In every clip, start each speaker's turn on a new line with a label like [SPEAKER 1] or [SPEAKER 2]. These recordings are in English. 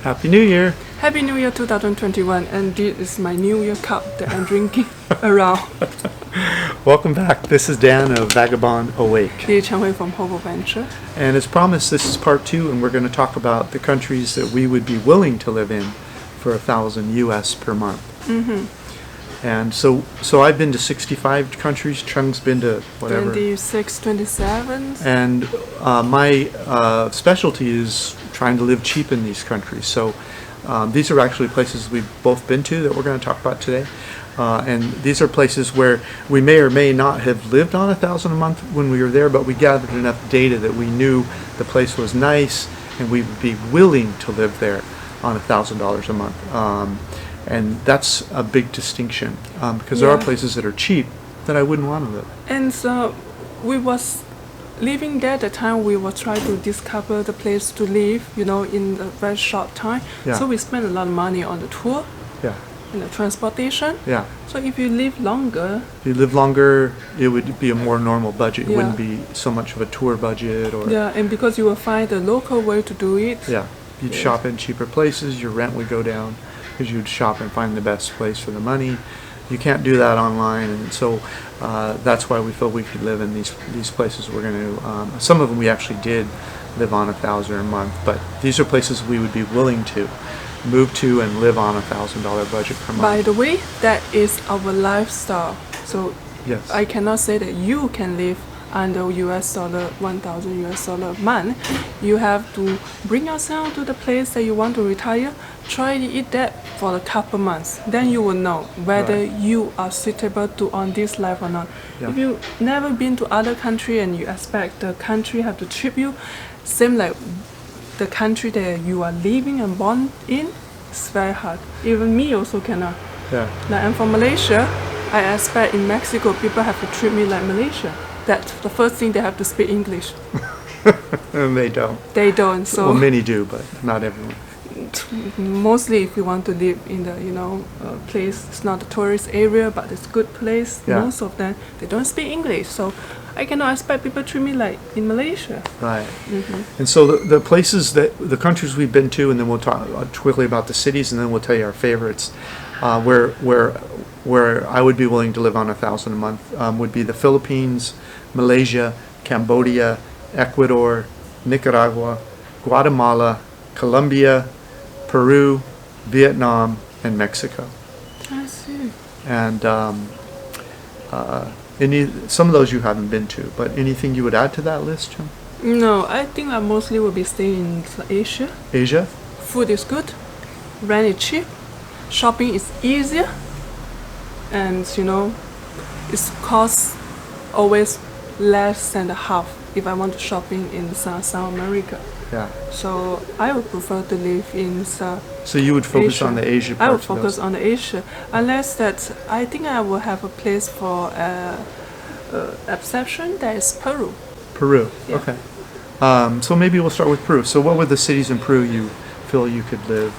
[SPEAKER 1] Happy New Year!
[SPEAKER 2] Happy New Year 2021, and this is my New Year cup that I'm drinking around.
[SPEAKER 1] Welcome back. This is Dan of Vagabond Awake.
[SPEAKER 2] 𝗂𝐎𝐿 from Hope Venture.
[SPEAKER 1] And as promised, this is part 2, and we're going to talk about the countries that we would be willing to live in for $1,000 US per month. And so I've been to 65 countries. Chung's been to whatever.
[SPEAKER 2] 26, 27.
[SPEAKER 1] And my specialty is trying to live cheap in these countries. So these are actually places we've both been to that we're going to talk about today. And these are places where we may or may not have lived on $1,000 a month when we were there, but we gathered enough data that we knew the place was nice and we would be willing to live there on $1,000 a month. And that's a big distinction because there are places that are cheap that I wouldn't want to live.
[SPEAKER 2] And so we was living there at the time. We were trying to discover the place to live, in a very short time. So we spent a lot of money on the tour. And the transportation. So if you live longer, it would be a more normal budget. It wouldn't be so much of a tour budget. And because you will find a local way to do it. You'd shop in cheaper places. Your rent would go down because you'd shop and find the best place for the money. You can't do that online, and so that's why we felt we could live in these places. We're going to some of them we actually did live on $1,000 a month, but these are places we would be willing to move to and live on $1,000 budget per month. By the way, that is our lifestyle. So I cannot say that you can live under $1,000 US a month. You have to bring yourself to the place that you want to retire. Try to eat that for a couple months. Then you will know whether you are suitable to on this life or not. If you've never been to other country and you expect the country have to treat you same like the country that you are living and born in, it's very hard. Even me also cannot. Like I'm from Malaysia. I expect in Mexico people have to treat me like Malaysia. That's the first thing, they have to speak English.
[SPEAKER 1] And they don't.
[SPEAKER 2] They don't. So
[SPEAKER 1] well, many do, but not everyone.
[SPEAKER 2] Mostly, if you want to live in the place, it's not a tourist area, but it's a good place. Most of them they don't speak English, so I cannot expect people to treat me like in Malaysia. And so the places the countries we've been to, and then we'll talk quickly about the cities, and then we'll tell you our favorites. Where I would be willing to live on $1,000 a month would be the Philippines, Malaysia, Cambodia, Ecuador, Nicaragua, Guatemala, Colombia, Peru, Vietnam, and Mexico. I see.
[SPEAKER 1] And some of those you haven't been to, but anything you would add to that list, Jim?
[SPEAKER 2] No, I think I mostly will be staying in Asia.
[SPEAKER 1] Asia? Food
[SPEAKER 2] is good, rent is cheap, shopping is easier, and it costs always less than the half if I want to shopping in South America. So I would prefer to live in
[SPEAKER 1] So you would focus
[SPEAKER 2] Asia.
[SPEAKER 1] On the Asia part?
[SPEAKER 2] I would focus on the Asia, unless that I think I will have a place for exception. That is Peru.
[SPEAKER 1] Peru. Okay. So maybe we'll start with Peru. So what were the cities in Peru you feel you could live?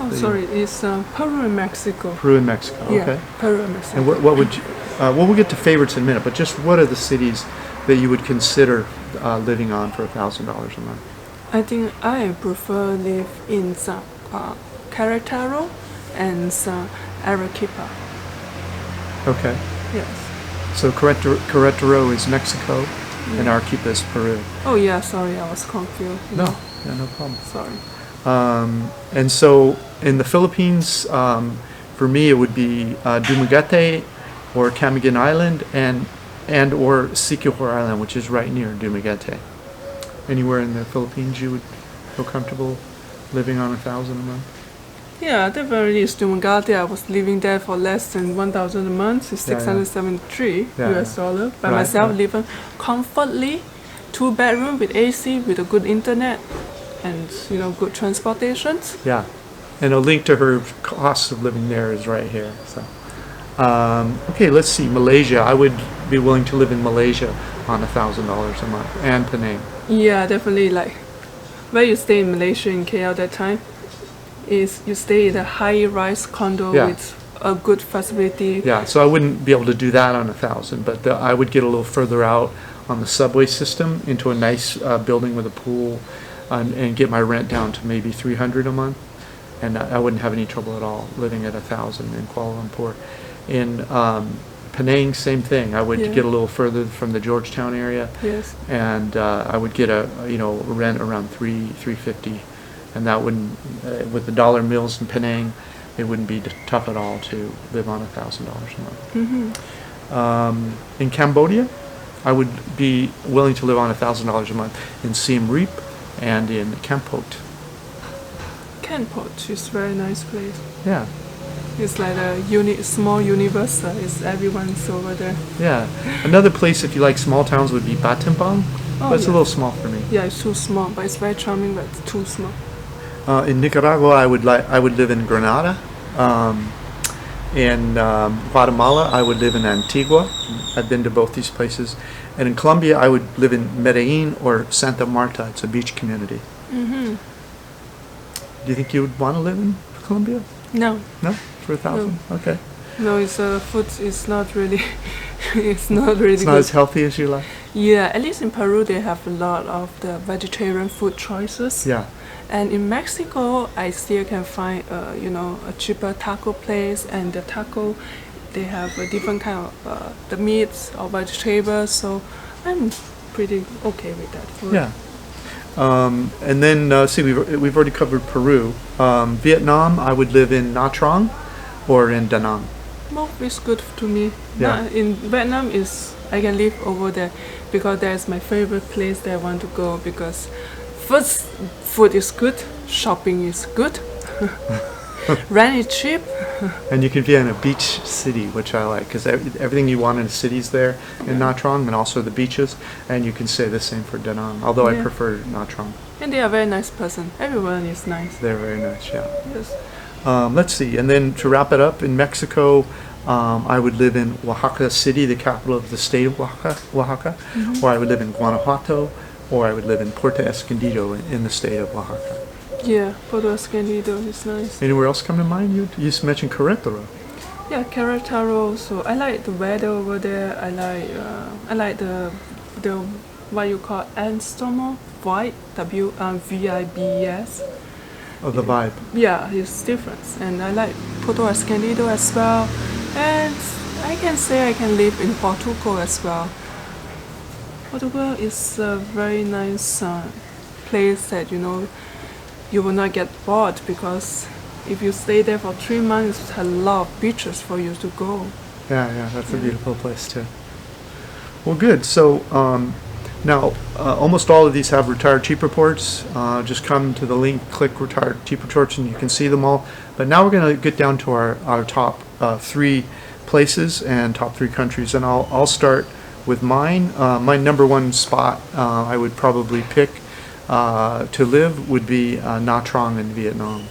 [SPEAKER 2] It's Peru and Mexico.
[SPEAKER 1] Peru and Mexico. Okay.
[SPEAKER 2] Peru and Mexico.
[SPEAKER 1] And what would you? We'll get to favorites in a minute, but just what are the cities that you would consider living on for $1,000 a month?
[SPEAKER 2] I think I prefer live in Querétaro and Arequipa.
[SPEAKER 1] Okay.
[SPEAKER 2] Yes.
[SPEAKER 1] So Querétaro is Mexico, and Arequipa is Peru.
[SPEAKER 2] Oh yeah, sorry, I was confused.
[SPEAKER 1] No problem.
[SPEAKER 2] Sorry.
[SPEAKER 1] And so in the Philippines, for me it would be Dumaguete or Camiguin Island and or Siquijor Island, which is right near Dumaguete. Anywhere in the Philippines you would feel comfortable living on $1,000 a month?
[SPEAKER 2] Yeah, definitely is Dumaguete. I was living there for less than $1,000 a month. It's $673 US dollar. By myself, living comfortably, 2-bedroom with AC, with a good internet, and good transportations.
[SPEAKER 1] And a link to her cost of living there is right here. So, okay, let's see. Malaysia. I would be willing to live in Malaysia on $1,000 a month, and Penang.
[SPEAKER 2] Yeah, definitely. Like where you stay in Malaysia in KL that time is you stay in a high-rise condo with a good facility.
[SPEAKER 1] So I wouldn't be able to do that on $1,000, but I would get a little further out on the subway system into a nice building with a pool, and get my rent down to maybe $300 a month. and I wouldn't have any trouble at all living at 1,000 in Kuala Lumpur. In Penang, same thing. I would get a little further from the Georgetown area, and I would get a rent around $350, and that wouldn't with the dollar mills in Penang, it wouldn't be tough at all to live on $1,000 a month. In Cambodia, I would be willing to live on $1,000 a month in Siem Reap and in Kampot.
[SPEAKER 2] Kampot is a very nice place.
[SPEAKER 1] Yeah.
[SPEAKER 2] It's like a small universal. It's everyone's over there.
[SPEAKER 1] Yeah. Another place, if you like small towns, would be Battambang, but it's a little small for me.
[SPEAKER 2] Yeah, it's too small, but it's very charming, but it's too small.
[SPEAKER 1] In Nicaragua, I would live in Granada. In Guatemala, I would live in Antigua. I've been to both these places. And in Colombia, I would live in Medellin or Santa Marta. It's a beach community. Do you think you would want to live in Colombia?
[SPEAKER 2] No.
[SPEAKER 1] No? For 1,000?
[SPEAKER 2] No.
[SPEAKER 1] Okay.
[SPEAKER 2] No, it's food is not really. It's not really.
[SPEAKER 1] It's not as healthy as you like.
[SPEAKER 2] Yeah, at least in Peru they have a lot of the vegetarian food choices.
[SPEAKER 1] Yeah.
[SPEAKER 2] And in Mexico, I still can find a cheaper taco place, and the taco, they have a different kind of the meats or vegetables. So I'm pretty okay with that food.
[SPEAKER 1] Yeah. And then see, we've already covered Peru. Vietnam, I would live in Nha Trang or in Da Nang.
[SPEAKER 2] Both is good to me.
[SPEAKER 1] Yeah.
[SPEAKER 2] In Vietnam I can live over there because that's my favorite place that I want to go, because first food is good, shopping is good, rent is cheap.
[SPEAKER 1] And you can be in a beach city, which I like, because everything you want in a city is there in Nha Trang, and also the beaches, and you can say the same for Da Nang, although I prefer Nha Trang.
[SPEAKER 2] And they are very nice person. Everyone is nice.
[SPEAKER 1] They're very nice, yeah.
[SPEAKER 2] Yes.
[SPEAKER 1] Let's see, and then to wrap it up, in Mexico, I would live in Oaxaca City, the capital of the state of Oaxaca, or I would live in Guanajuato, or I would live in Puerto Escondido in the state of Oaxaca.
[SPEAKER 2] Yeah, Puerto Escondido is nice.
[SPEAKER 1] Anywhere else come to mind? You just mentioned Querétaro.
[SPEAKER 2] Yeah, Querétaro. So I like the weather over there. I like the what you call Enstomo vibe, VIBES.
[SPEAKER 1] Oh, the vibe.
[SPEAKER 2] Yeah, it's different, and I like Puerto Escondido as well. And I can say I can live in Portugal as well. Portugal is a very nice place that you will not get bored, because if you stay there for 3 months, it's a lot of beaches for you to go.
[SPEAKER 1] Yeah, that's a beautiful place too. Well, good. So now almost all of these have retired cheap reports. Just come to the link, click retired cheap reports, and you can see them all. But now we're going to get down to our top 3 places and top 3 countries, and I'll start with mine. My number 1 spot I would probably pick to live would be Nha Trang in Vietnam,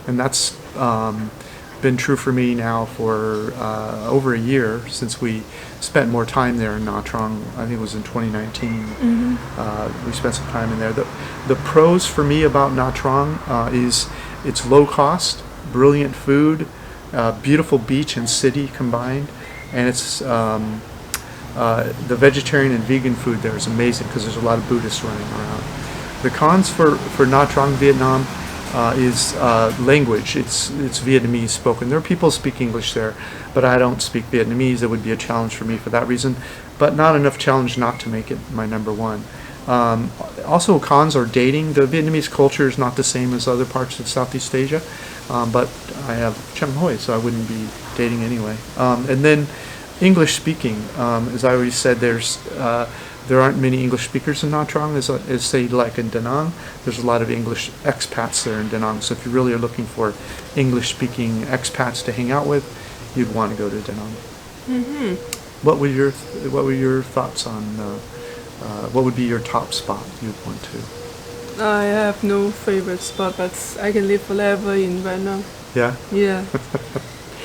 [SPEAKER 1] and that's been true for me now for over a year, since we spent more time there in Nha Trang. I think it was in 2019. We spent some time in there. The pros for me about Nha Trang is it's low cost, brilliant food, beautiful beach and city combined, and it's the vegetarian and vegan food there is amazing, because there's a lot of Buddhists running around. The cons for Nha Trang, Vietnam, is language. It's Vietnamese spoken. There are people who speak English there, but I don't speak Vietnamese. It would be a challenge for me for that reason, but not enough challenge not to make it my number 1. Also, cons are dating. The Vietnamese culture is not the same as other parts of Southeast Asia, but I have Chăm Hoi, so I wouldn't be dating anyway. And then English speaking, as I already said, there aren't many English speakers in Nha Trang as say like in Da Nang. There's a lot of English expats there in Da Nang. So if you really are looking for English speaking expats to hang out with, you'd want to go to Da Nang. What were your thoughts on what would be your top spot you'd want to?
[SPEAKER 2] I have no favorite spot, but I can live forever in Vietnam.
[SPEAKER 1] Yeah?
[SPEAKER 2] Yeah.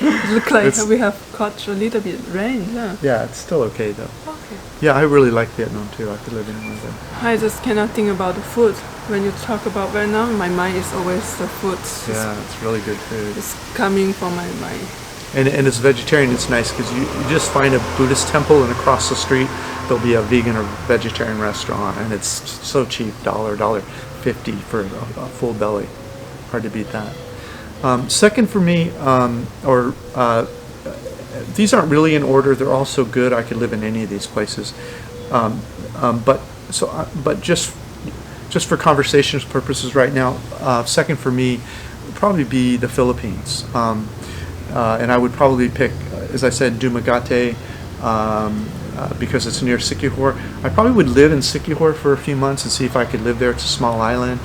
[SPEAKER 2] It looks like we have caught a little bit rain.
[SPEAKER 1] Yeah, it's still okay though.
[SPEAKER 2] Okay.
[SPEAKER 1] Yeah, I really like Vietnam too. I could live anywhere there.
[SPEAKER 2] I just cannot think about the food. When you talk about Vietnam, my mind is always the food.
[SPEAKER 1] Yeah, it's really good food.
[SPEAKER 2] It's coming from my mind.
[SPEAKER 1] And as a vegetarian, it's nice because you just find a Buddhist temple, and across the street there'll be a vegan or vegetarian restaurant, and it's so cheap, $1.50 for a full belly. Hard to beat that. Second for me, these aren't really in order. They're all so good. I could live in any of these places. But just for conversations purposes right now, second for me would probably be the Philippines. And I would probably pick, as I said, 𝗤𝗙𝗢𝗙, because it's near 𝗪𝗏𝗄. I probably would live in 𝗪𝗏𝗄 for a few months and see if I could live there. It's a small island.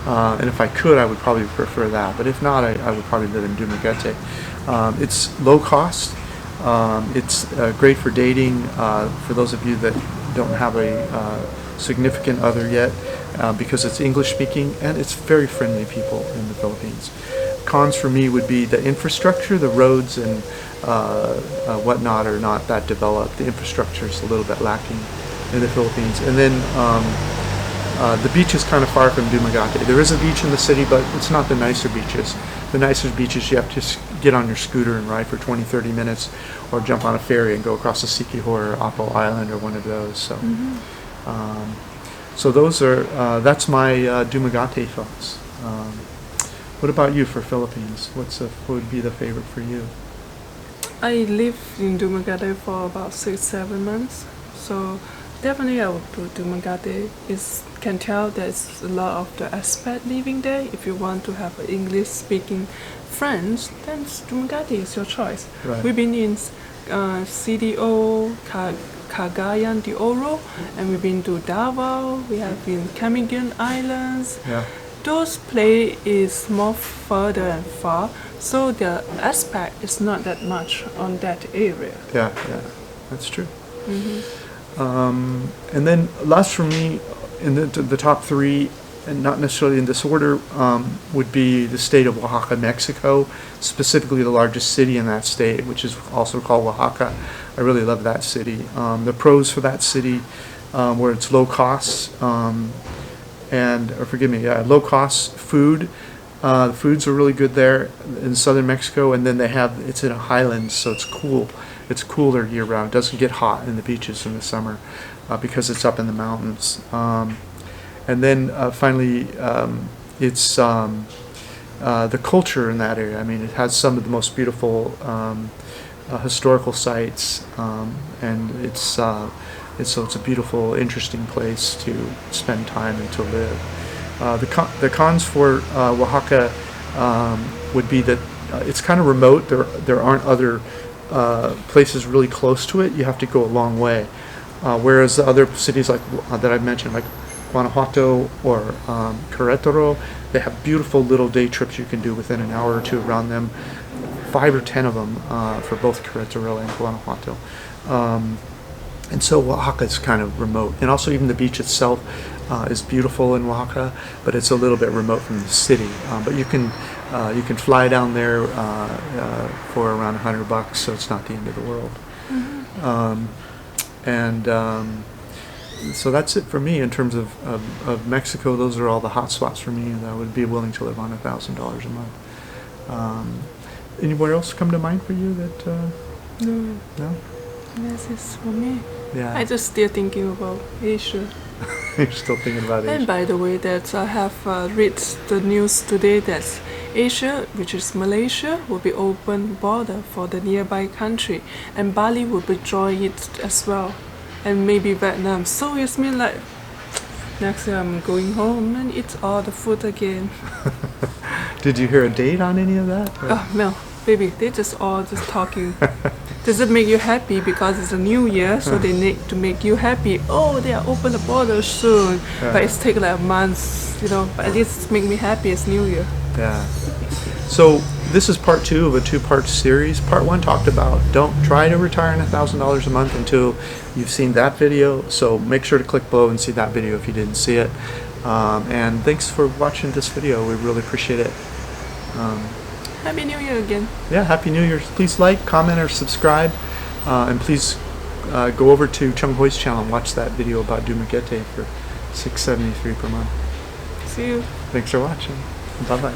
[SPEAKER 1] And if I could, I would probably prefer that. But if not, I would probably live in 𝗤𝗙𝗢𝗙. It's low cost. It's great for dating, for those of you that don't have a significant other yet, because it's English speaking, and it's very friendly people in the Philippines. Cons for me would be the infrastructure. The roads and whatnot are not that developed. The infrastructure is a little bit lacking in the Philippines. And then the beach is kind of far from 𝗤𝗙𝗢𝗙. There is a beach in the city, but it's not the nicer beaches. The nicer beaches, you have to get on your scooter and ride for 20-30 minutes, or jump on a ferry and go across the 𝗪𝗏𝗄 or 𝗂𝗄 Island or one of those. So, so those are that's my 𝗤𝗙𝗢𝗙 thoughts. What about you for Philippines? What would be the favorite for you?
[SPEAKER 2] I lived in 𝗤𝗙𝗢𝗙 for about 6-7 months, so definitely I would put 𝗤𝗙𝗢𝗙. Can tell there's a lot of the expat living there. If you want to have English speaking friends, then 𝗤𝗙𝗢𝗙 is your choice.
[SPEAKER 1] Right.
[SPEAKER 2] We've been in CDO, Cagayan de Oro, and we've been to Davao. We have been Camiguin Islands.
[SPEAKER 1] Yeah.
[SPEAKER 2] Those places is more further and far, so the aspect is not that much on that area.
[SPEAKER 1] Yeah, that's true. And then last for me, in the top three, and not necessarily in this order, would be the state of Oaxaca, Mexico, specifically the largest city in that state, which is also called Oaxaca. I really love that city. The pros for that city, where it's low cost, low cost food. The foods are really good there in southern Mexico, and then it's in a highlands, so it's cool. It's cooler year round. It doesn't get hot in the beaches in the summer because it's up in the mountains. And then finally, it's the culture in that area. I mean, it has some of the most beautiful historical sites, and it's a beautiful, interesting place to spend time and to live. The cons for Oaxaca would be that it's kind of remote. There aren't other places really close to it. You have to go a long way. Whereas the other cities that I've mentioned, like Guanajuato or Querétaro, they have beautiful little day trips you can do within an hour or two around them. 5 or 10 of them for both Querétaro and Guanajuato. And so Oaxaca is kind of remote. And also even the beach itself is beautiful in Oaxaca, but it's a little bit remote from the city. But you can fly down there for around $100, so it's not the end of the world. So that's it for me in terms of Mexico. Those are all the hot spots for me, and I would be willing to live on $1,000 a month. Anywhere else come to mind for you that? No.
[SPEAKER 2] This is for me.
[SPEAKER 1] Yeah.
[SPEAKER 2] I just still thinking about Asia.
[SPEAKER 1] You're still thinking about Asia.
[SPEAKER 2] And by the way, that I have read the news today that Asia, which is Malaysia, will be open border for the nearby country, and Bali will be join it as well, and maybe Vietnam. So it's mean like next year I'm going home and eat all the food again.
[SPEAKER 1] Did you hear a date on any of that?
[SPEAKER 2] Oh no, baby, they just talking. Does it make you happy because it's a new year, so they need to make you happy? Oh, they are open the border soon, but it's take like a month, but at least it make me happy, it's new year.
[SPEAKER 1] Yeah. So this is part 2 of a 2-part series. Part 1 talked about don't try to retire on $1,000 a month until you've seen that video. So make sure to click below and see that video if you didn't see it. And thanks for watching this video. We really appreciate it.
[SPEAKER 2] Happy New Year again.
[SPEAKER 1] Yeah, Happy New Year. Please like, comment, or subscribe. And please go over to Chung Hoi's channel and watch that video about 𝗤𝗙𝗢𝗙 for $673 per month.
[SPEAKER 2] See you.
[SPEAKER 1] Thanks for watching. Bye-bye.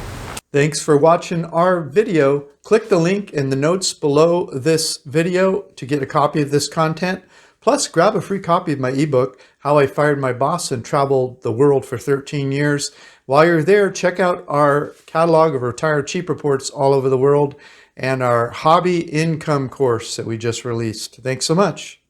[SPEAKER 1] Thanks for watching our video. Click the link in the notes below this video to get a copy of this content. Plus, grab a free copy of my ebook, How I Fired My Boss and Traveled the World for 13 Years. While you're there, check out our catalog of retired cheap reports all over the world and our hobby income course that we just released. Thanks so much.